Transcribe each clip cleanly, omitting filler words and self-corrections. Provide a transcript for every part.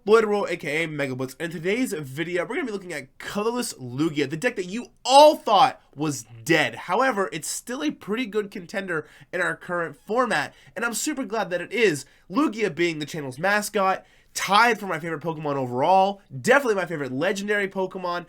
Wyrdeer, aka Megablitz, and in today's video, we're going to be looking at Colorless Lugia, the deck that you all thought was dead. However, it's still a pretty good contender in our current format, and I'm super glad that it is. Lugia being the channel's mascot, tied for my favorite Pokemon overall, definitely my favorite legendary Pokemon.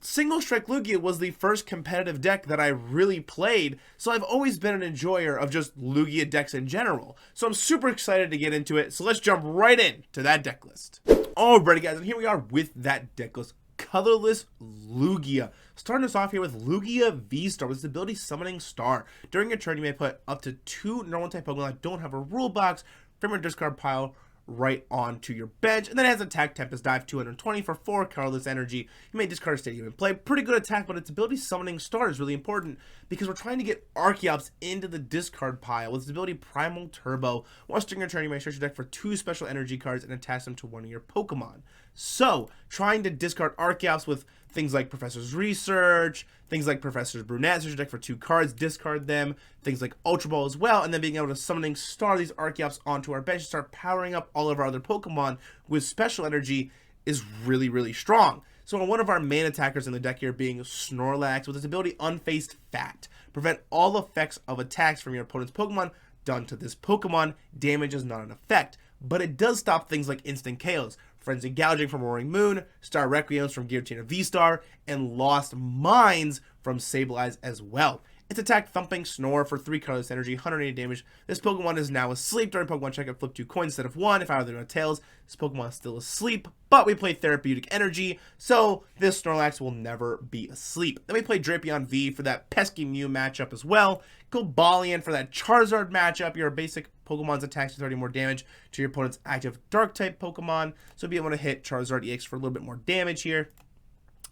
Single Strike Lugia was the first competitive deck that I really played, so I've always been an enjoyer of just Lugia decks in general. So I'm super excited to get into it, so let's jump right in to that deck list. Alrighty guys, and here we are with that deck list. Colorless Lugia. Starting us off here with Lugia V-STAR with its ability Summoning Star. During your turn, you may put up to 2 normal type Pokemon that don't have a rule box from your discard pile right onto your bench, and then it has attack, Tempest Dive, 220 for 4 colorless energy. You may discard Stadium and play. Pretty good attack, but its ability Summoning Star is really important because we're trying to get Archeops into the discard pile. With its ability Primal Turbo, once during your turn, you may search your deck for 2 special energy cards and attach them to one of your Pokemon. So, trying to discard Archeops with things like Professor's Research, things like Professor's Burnet, search your deck for 2 cards, discard them, things like Ultra Ball as well, and then being able to Summoning Star these Archeops onto our bench and start powering up all of our other Pokemon with special energy is really, really strong. So one of our main attackers in the deck here being Snorlax with its ability Unfaced Fat. Prevent all effects of attacks from your opponent's Pokemon done to this Pokemon. Damage is not an effect, but it does stop things like instant KOs. Frenzy Gouging from Roaring Moon, Star Requiems from Guillotine V-STAR, and Lost Minds from Sableye as well. Its attack Thumping Snore for 3 colorless energy, 180 damage. This Pokemon is now asleep. During Pokemon checkup, flip 2 coins instead of 1. If either of tails, this Pokemon is still asleep, but we play Therapeutic Energy, so this Snorlax will never be asleep. Then we play Drapion V for that pesky Mew matchup as well. Cobalion for that Charizard matchup. Your basic Pokemon's attacks do 30 more damage to your opponent's active Dark-type Pokemon, so be able to hit Charizard EX for a little bit more damage here.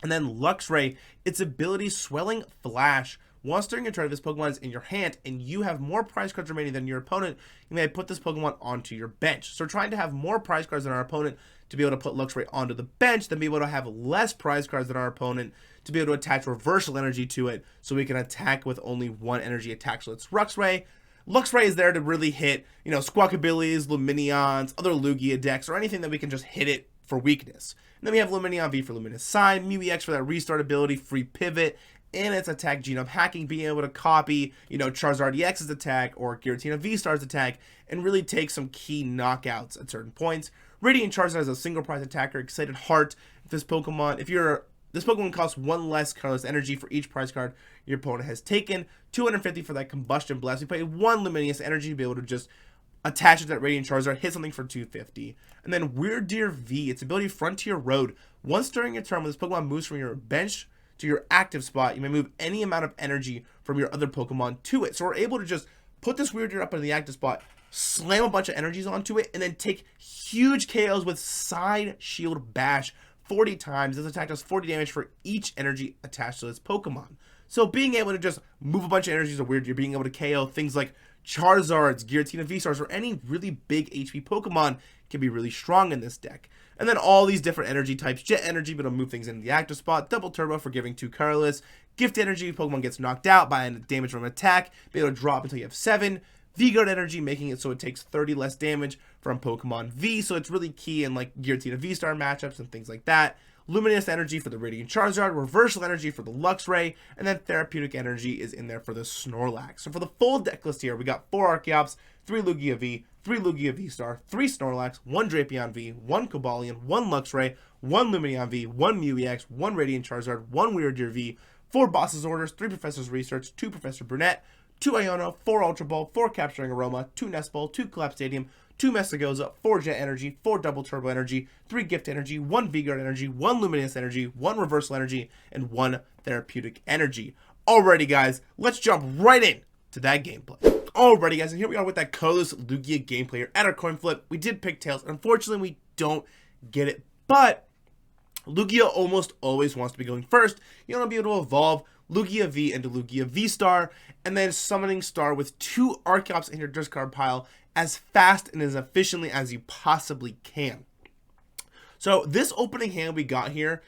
And then Luxray, its ability Swelling Flash. Once during your turn, this Pokemon is in your hand and you have more prize cards remaining than your opponent, you may put this Pokemon onto your bench. So we're trying to have more prize cards than our opponent to be able to put Luxray onto the bench, then be able to have less prize cards than our opponent to be able to attach reversal energy to it so we can attack with only 1 energy attack. So it's Luxray. Luxray is there to really hit, Squawkabillies, Lumineons, other Lugia decks, or anything that we can just hit it for weakness. And then we have Lumineon V for Luminous Sign, Mew EX for that restart ability, free pivot, and its attack genome hacking, being able to copy, Charizard EX's attack or Guillotine V-STAR's attack and really take some key knockouts at certain points. Radiant Charizard is a single prize attacker, Excited Heart. This Pokemon costs 1 less colorless energy for each prize card your opponent has taken. 250 for that Combustion Blast. We play 1 Luminous Energy to be able to just attach it to that Radiant Charizard, hit something for 250. And then Wyrdeer V, its ability Frontier Road. Once during your turn, when this Pokemon moves from your bench to your active spot, you may move any amount of energy from your other Pokemon to it. So we're able to just put this Wyrdeer up in the active spot, slam a bunch of energies onto it, and then take huge KOs with Side Shield Bash 40 times. This attack does 40 damage for each energy attached to this Pokemon. So being able to just move a bunch of energies of Wyrdeer, being able to KO things like Charizards, Guillotine V-STARs, or any really big HP Pokemon can be really strong in this deck. And then all these different energy types. Jet Energy, but it'll move things into the active spot. Double Turbo for giving 2 colorless. Gift Energy, Pokemon gets knocked out by damage from an attack, be able to drop until you have 7. V-Guard Energy, making it so it takes 30 less damage from Pokemon V, so it's really key in like Guillotine V-STAR matchups and things like that. Luminous Energy for the Radiant Charizard, Reversal Energy for the Luxray, and then Therapeutic Energy is in there for the Snorlax. So for the full deck list here, we got 4 Archeops, 3 Lugia V, 3 Lugia V-STAR, 3 Snorlax, 1 Drapion V, 1 Cobalion, 1 Luxray, 1 Lumineon V, 1 Mew EX, 1 Radiant Charizard, 1 Wyrdeer V, 4 Boss's Orders, 3 Professor's Research, 2 Professor Burnet, 2 Iono, 4 Ultra Ball, 4 Capturing Aroma, 2 Nest Ball, 2 Collapsed Stadium, 2 Mesagoza, 4 Jet Energy, 4 Double Turbo Energy, 3 Gift Energy, 1 V-Guard Energy, 1 Luminous Energy, 1 Reversal Energy, and 1 Therapeutic Energy. Alrighty guys, let's jump right in to that gameplay. Alrighty guys, and here we are with that Colorless Lugia gameplay here at our coin flip. We did pick Tails, and unfortunately we don't get it, but Lugia almost always wants to be going first. You want to be able to evolve Lugia V into Lugia V-STAR, and then Summoning Star with 2 Archeops in your discard pile as fast and as efficiently as you possibly can. So this opening hand we got here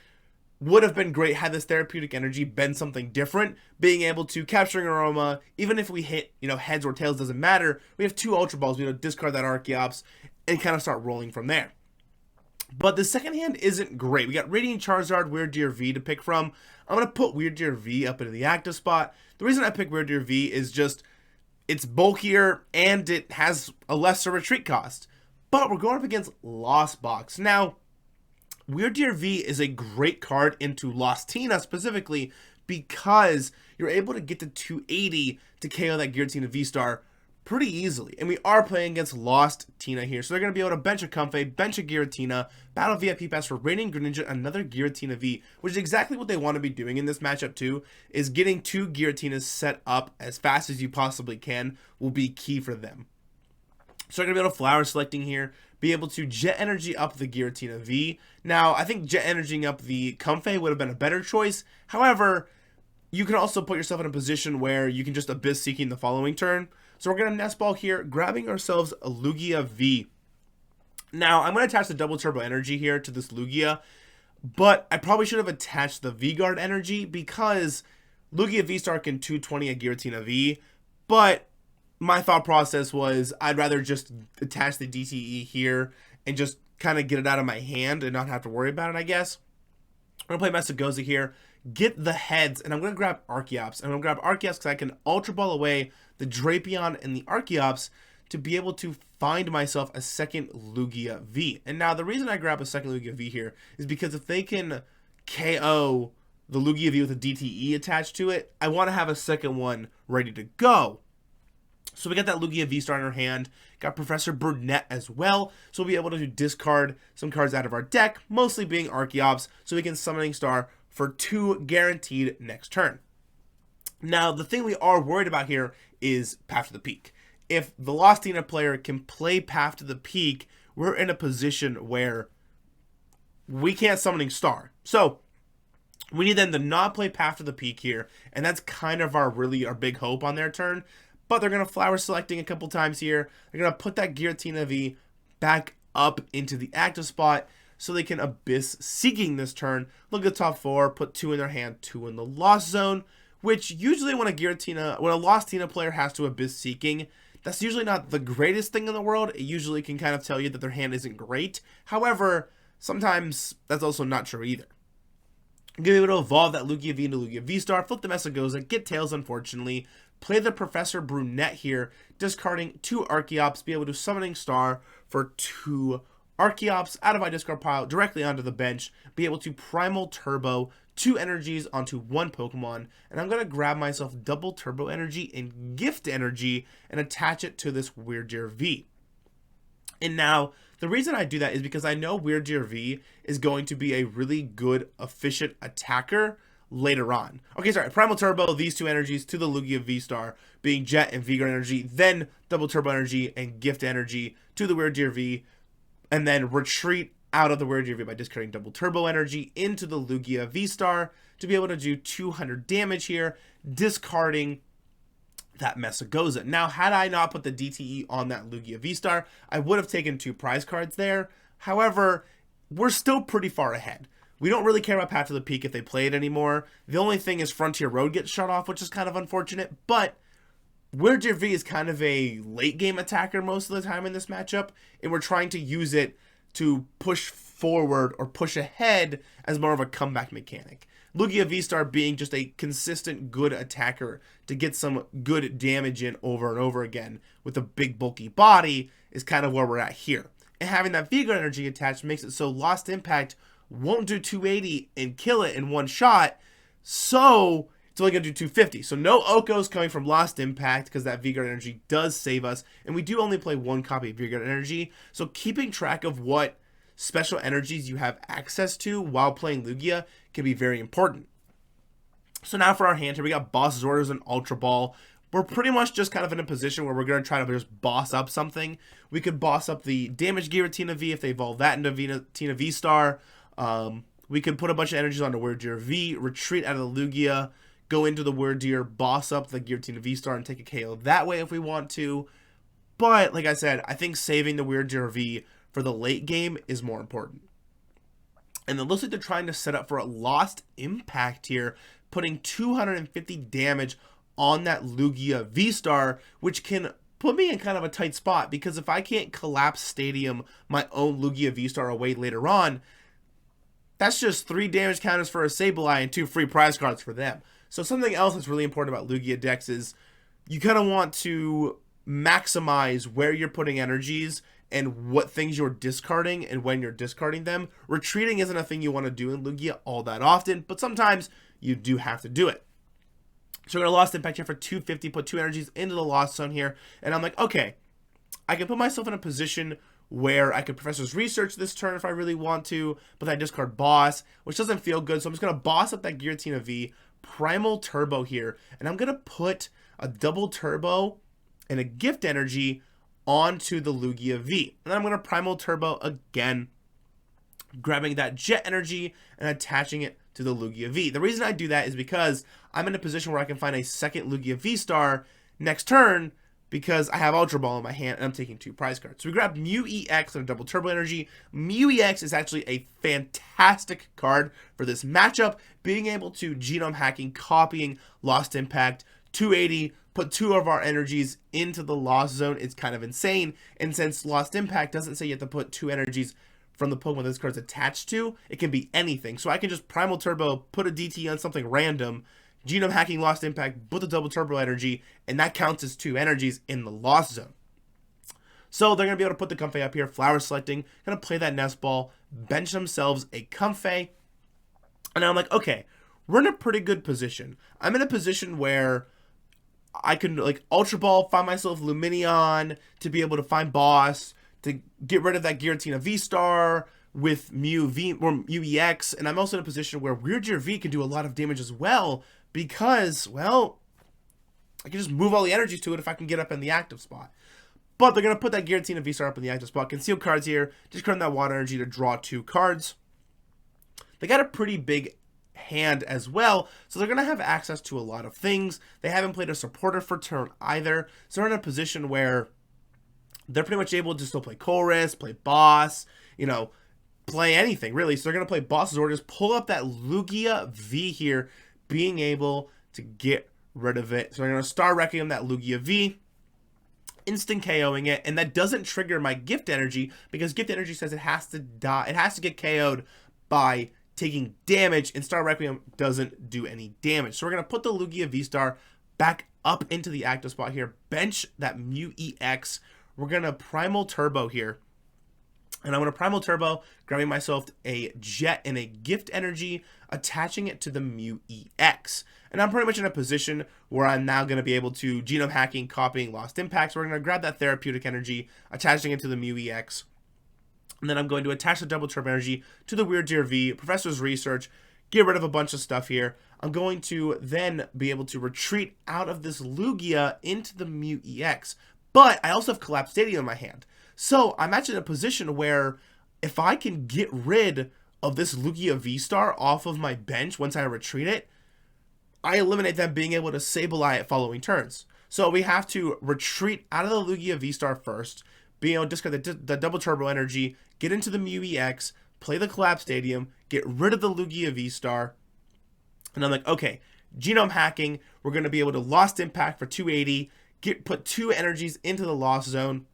would have been great had this Therapeutic Energy been something different, being able to Capturing Aroma, even if we hit, heads or tails, doesn't matter. We have 2 Ultra Balls, we discard that Archeops and kind of start rolling from there. But the second hand isn't great. We got Radiant Charizard, Wyrdeer V to pick from. I'm going to put Wyrdeer V up into the active spot. The reason I pick Wyrdeer V is just it's bulkier and it has a lesser retreat cost. But we're going up against Lost Box. Now, Wyrdeer V is a great card into Lost Tina specifically because you're able to get to 280 to KO that Giratina V-Star pretty easily. And we are playing against Lost Tina here. So they're going to be able to bench a Comfey, bench a Giratina, battle VIP pass for Radiant Greninja, another Giratina V, which is exactly what they want to be doing in this matchup too, is getting 2 Giratinas set up as fast as you possibly can will be key for them. So they're going to be able to flower selecting here, be able to Jet Energy up the Giratina V. Now, I think Jet Energying up the Comfey would have been a better choice. However, you can also put yourself in a position where you can just Abyss Seeking the following turn. So we're going to Nest Ball here, grabbing ourselves a Lugia V. Now, I'm going to attach the Double Turbo Energy here to this Lugia, but I probably should have attached the V-Guard Energy because Lugia V-Star can 220 a Giratina V, but my thought process was I'd rather just attach the DTE here and just kind of get it out of my hand and not have to worry about it, I guess. I'm going to play Mesagoza here, get the heads, and I'm going to grab Archeops. I'm going to grab Archeops because I can Ultra Ball away the Drapion and the Archeops to be able to find myself a second Lugia V. And now the reason I grab a second Lugia V here is because if they can KO the Lugia V with a DTE attached to it, I want to have a second one ready to go. So we got that Lugia V-Star in our hand, got Professor Burnet as well, so we'll be able to discard some cards out of our deck, mostly being Archeops, so we can Summoning Star for 2 guaranteed next turn. Now, the thing we are worried about here is Path to the Peak. If the Lost Tina player can play Path to the Peak, we're in a position where we can't Summoning Star. So we need them to not play Path to the Peak here, and that's kind of our big hope on their turn. But they're going to flower selecting a couple times here. They're going to put that Giratina V back up into the active spot so they can Abyss Seeking this turn. Look at the top 4, put 2 in their hand, 2 in the Lost Zone, which usually when a Lost Tina player has to Abyss Seeking, that's usually not the greatest thing in the world. It usually can kind of tell you that their hand isn't great. However, sometimes that's also not true either. I'm going to be able to evolve that Lugia V into Lugia V-Star, flip the Mesagoza, get Tails unfortunately, play the Professor Burnet here, discarding 2 Archeops, be able to Summoning Star for 2 Archeops out of my discard pile directly onto the bench, be able to Primal Turbo 2 energies onto 1 Pokemon, and I'm going to grab myself Double Turbo Energy and Gift Energy and attach it to this Wyrdeer V. And now, the reason I do that is because I know Wyrdeer V is going to be a really good, efficient attacker later on. Okay, sorry, Primal Turbo, these 2 energies to the Lugia V-Star, being Jet and V-Guard Energy, then Double Turbo Energy and Gift Energy to the Wyrdeer V, and then retreat out of the Wyrdeer V by discarding Double Turbo Energy into the Lugia V-Star to be able to do 200 damage here, discarding that Mesagoza. Now, had I not put the DTE on that Lugia V-Star, I would have taken 2 prize cards there. However, we're still pretty far ahead. We don't really care about Path to the Peak if they play it anymore. The only thing is Frontier Road gets shut off, which is kind of unfortunate, but Wyrdeer V is kind of a late game attacker most of the time in this matchup, and we're trying to use it to push forward or push ahead as more of a comeback mechanic. Lugia V-Star being just a consistent good attacker to get some good damage in over and over again with a big bulky body is kind of where we're at here. And having that V-Guard Energy attached makes it so Lost Impact won't do 280 and kill it in one shot, so it's only going to do 250. So no Okos coming from Lost Impact because that V-Guard Energy does save us, and we do only play 1 copy of V-Guard Energy, so keeping track of what special energies you have access to while playing Lugia can be very important. So now for our hand here, we got Boss Zorders and Ultra Ball. We're pretty much just kind of in a position where we're going to try to just boss up something. We could boss up the damage Giratina V if they evolve that into Tina V-Star. We could put a bunch of energies onto Wyrdeer V, retreat out of the Lugia, go into the Wyrdeer, boss up the Giratina V-Star and take a KO that way if we want to. But, like I said, I think saving the Wyrdeer V for the late game is more important. And it looks like they're trying to set up for a Lost Impact here, putting 250 damage on that Lugia V-Star, which can put me in kind of a tight spot, because if I can't Collapsed Stadium my own Lugia V-STAR away later on, that's just 3 damage counters for a Sableye and 2 free prize cards for them. So something else that's really important about Lugia decks is you kind of want to maximize where you're putting energies and what things you're discarding and when you're discarding them. Retreating isn't a thing you want to do in Lugia all that often, but sometimes you do have to do it. So we're going to Lost Impact here for 250, put 2 energies into the Lost Zone here, and I'm like, okay, I can put myself in a position where I could Professor's Research this turn if I really want to, but I discard Boss, which doesn't feel good, so I'm just going to Boss up that Giratina V, Primal Turbo here, and I'm going to put a double Turbo and a Gift Energy onto the Lugia V. And then I'm going to Primal Turbo again, grabbing that Jet Energy and attaching it to the Lugia V. The reason I do that is because I'm in a position where I can find a second Lugia V-STAR next turn, because I have Ultra Ball in my hand and I'm taking 2 prize cards. So we grab Mew EX and a double Turbo Energy. Mew EX is actually a fantastic card for this matchup, being able to Genome Hacking, copying Lost Impact, 280, put 2 of our energies into the Lost Zone. It's kind of insane, and since Lost Impact doesn't say you have to put 2 energies from the Pokemon this card's attached to, it can be anything. So I can just Primal Turbo, put a DT on something random, Genome Hacking, Lost Impact, put the double Turbo Energy, and that counts as 2 energies in the Lost Zone. So they're going to be able to put the Comfey up here, Flower Selecting, going to play that Nest Ball, bench themselves a Comfey, and I'm like, okay, we're in a pretty good position. I'm in a position where I can like Ultra Ball, find myself Lumineon to be able to find Boss, to get rid of that Giratina V-STAR with Mew V or Mew EX, and I'm also in a position where Wyrdeer V can do a lot of damage as well, because, well, I can just move all the energies to it if I can get up in the active spot. But they're going to put that Giratina V-STAR up in the active spot, conceal cards here, just turn that Water Energy to draw 2 cards. They got a pretty big hand as well, so they're going to have access to a lot of things. They haven't played a supporter for turn either, so they're in a position where they're pretty much able to still play Chorus, play Boss, you know, play anything really. So they're going to play Boss's Orders, pull up that Lugia V here, being able to get rid of it. So they're going to Star Wrecking that Lugia V, instant KOing it, and that doesn't trigger my Gift Energy, because Gift Energy says it has to die, it has to get KO'd by taking damage, and Star Requiem doesn't do any damage. So we're going to put the Lugia V-STAR back up into the active spot here, bench that Mew EX. We're going to Primal Turbo here, and I'm going to Primal Turbo, grabbing myself a Jet and a Gift Energy, attaching it to the Mew EX. And I'm pretty much in a position where I'm now going to be able to Genome Hacking, copying Lost Impact. So we're going to grab that Therapeutic Energy, attaching it to the Mew EX. And then I'm going to attach the double Turbo Energy to the Wyrdeer V, Professor's Research, get rid of a bunch of stuff here. I'm going to then be able to retreat out of this Lugia into the Mew EX. But I also have Collapsed Stadium in my hand. So I'm actually in a position where if I can get rid of this Lugia V-STAR off of my bench once I retreat it, I eliminate them being able to Sableye it following turns. So we have to retreat out of the Lugia V-STAR first, being able to discard the double Turbo Energy, get into the Mew EX, play the Collapsed Stadium, get rid of the Lugia V-STAR, and I'm like, okay, Genome Hacking, we're going to be able to Lost Impact for 280, put 2 energies into the Lost Zone.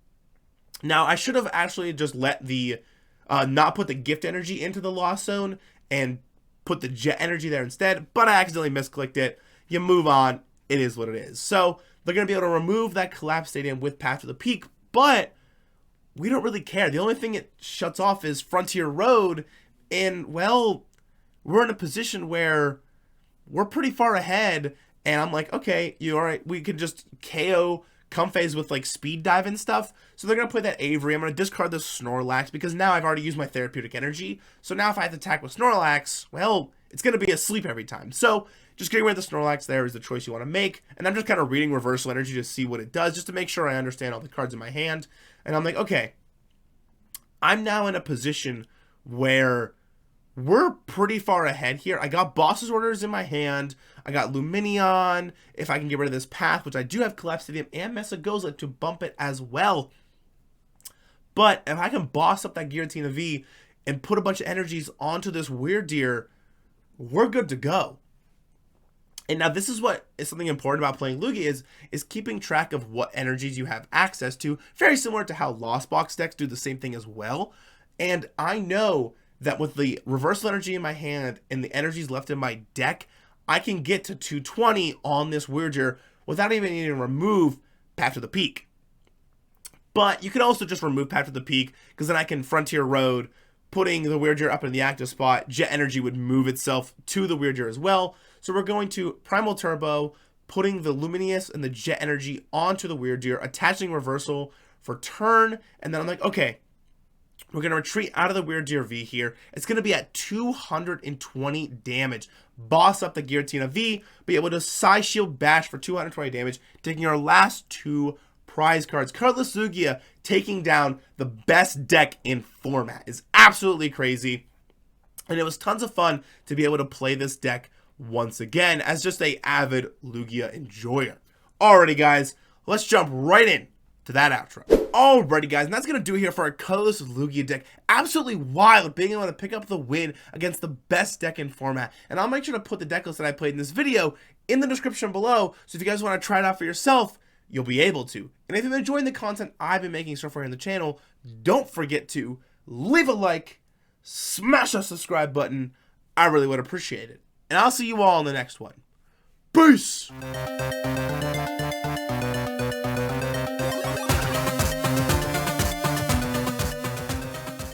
Now, I should have actually just let the, not put the Gift Energy into the Lost Zone and put the Jet Energy there instead, but I accidentally misclicked it. You move on, it is what it is. So, they're going to be able to remove that Collapsed Stadium with Path to the Peak, but we don't really care. The only thing it shuts off is Frontier Road, and, well, we're in a position where we're pretty far ahead, and I'm like, okay, you all right? We could just KO Comfeys with, like, Speed Dive and stuff. So they're going to play that Avery. I'm going to discard the Snorlax, because now I've already used my Therapeutic Energy. So now if I have to attack with Snorlax, well, it's going to be asleep every time. So just getting rid of the Snorlax there is the choice you want to make. And I'm just kind of reading Reversal Energy to see what it does, just to make sure I understand all the cards in my hand. And I'm like, okay, I'm now in a position where we're pretty far ahead here. I got Boss's Orders in my hand. I got Lumineon. If I can get rid of this Path, which I do have Collapsed Stadium and Mesagoza to bump it as well. But if I can boss up that Giratina V and put a bunch of energies onto this Wyrdeer, we're good to go. And now this is what is something important about playing Lugia is keeping track of what energies you have access to, very similar to how Lost Box decks do the same thing as well. And I know that with the reversal energy in my hand and the energies left in my deck, I can get to 220 on this Wyrdeer without even needing to remove Path to the Peak. But you can also just remove Path to the Peak, because then I can Frontier Road, putting the Wyrdeer up in the active spot. Jet Energy would move itself to the Wyrdeer as well. So we're going to Primal Turbo, putting the Lumineous and the Jet Energy onto the Wyrdeer, attaching Reversal for turn, and then I'm like, okay, we're going to retreat out of the Wyrdeer V here. It's going to be at 220 damage. Boss up the Giratina V, be able to Psy Shield Bash for 220 damage, taking our last 2 prize cards. Colorless Lugia taking down the best deck in format is absolutely crazy. And it was tons of fun to be able to play this deck once again as just a avid Lugia enjoyer. Alrighty guys, let's jump right in to that outro. Alrighty guys, and that's going to do it here for our Colorless Lugia deck. Absolutely wild being able to pick up the win against the best deck in format. And I'll make sure to put the deck list that I played in this video in the description below, so if you guys want to try it out for yourself, you'll be able to. And if you've been enjoying the content I've been making so far on the channel, don't forget to leave a like, smash that subscribe button. I really would appreciate it. And I'll see you all in the next one. Peace!